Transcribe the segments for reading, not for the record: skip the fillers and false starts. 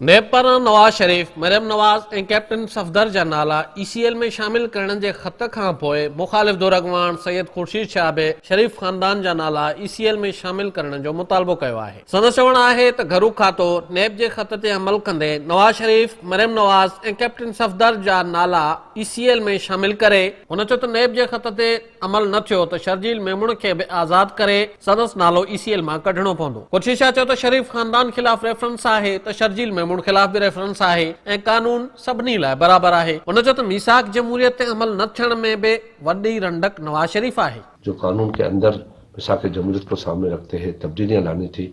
नेब पारां नवाज शरीफ, मरियम नवाज ऐं कैप्टन सफदर जा नाला ECL में शामिल करण जे ख़त खां पोइ मुख़ालिफ दो अॻवान सैयद खुर्शीद शाह शरीफ ख़ानदान जा नाला ECL में शामिल करण जो मुतालबो कयो आहे। संदसि चवणु आहे त घरू खातो नेब जे ख़त ते अमल कंदे नवाज शरीफ, मरियम नवाज ऐं कैप्टन सफदर जा नाला ECL में शामिल करे। हुन चयो त नेब जे ख़त ते अमल न थियो त शर्जील मेमुण खे बि आज़ाद करे संदसि नालो ECL मां कढणो पवंदो। खुर्शीद शाह चयो त शरीफ ख़ानदान ख़िलाफ़ रेफरेंस आहे त शर्जील मेमुण ख़िलाफ़ भी रेफरेंस आहे ऐं कानून सभिनी लाइ बराबर आहे। हुन चयो त मीसाक जमहूरियत ते अमल न थियण में बि वॾी रंडक नवाज शरीफ आहे। जो कानून के अंदर मीसाक जमहूरियत को सामने रखते हुए तब्दीलियां लानी थी,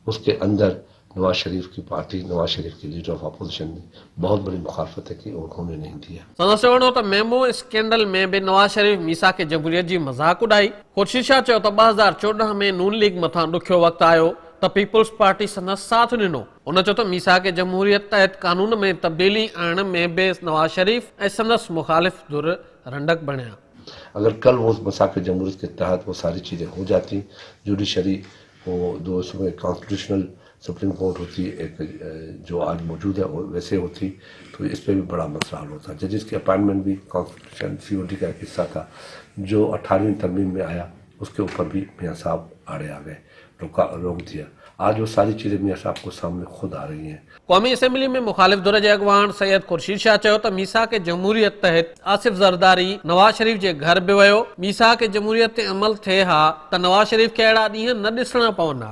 उसके अंदर नवाज शरीफ की पार्टी, नवाज शरीफ की लीडर ऑफ अपोजिशन ने बहुत बड़ी मुखालफत की और उन्होंने नहीं दिया। संदसि चवणो त मेमो स्कैंडल में भी नवाज शरीफ मीसाक जमहूरियत जी मज़ाक उॾाई। खुर्शीद शाह चयो त 2014 में नून लीग मथां ॾुखियो वक़्तु आयो त पीपुल्स पार्टी संदसि साथ ॾिनो। हुन चयो त मीसाक जमहूरियत तहत कानून में तब्दीली आणण में भी नवाज शरीफ ऐं संदसि मुखालिफ धुर रंडक बणिया। अगर कल वो मीसाक जमहूरियत के तहत वो सारी चीज़ें हो जाती, जुडिशरी वो जो उसमें कॉन्स्टिट्यूशनल सुप्रीम कोर्ट होती, एक जो आज मौजूद है वो वैसे होती, तो इस पर भी बड़ा मसला हल होता। जजेस की अपॉइंटमेंट भी कॉन्स्टिट्यूशन COD का एक हिस्सा था जो 18वीं तरमीम में आया, उसके ऊपर भी मियाँ साहब आड़े आ गए, रोक दिया। आज वो सारी चीज़ें मियाँ साहब को सामने खुद आ रही हैं। क़ौमी असेंबली में मुखालिफ धुर जे अॻवान सैयद खुर्शीद शाह चयो त मीसाक जमहूरियत तहत आसिफ ज़रदारी नवाज शरीफ जे घर बि वियो। मीसाक जमहूरियत ते अमल थिए हा त नवाज शरीफ खे अहिड़ा ॾींहं न ॾिसणा पवंदा।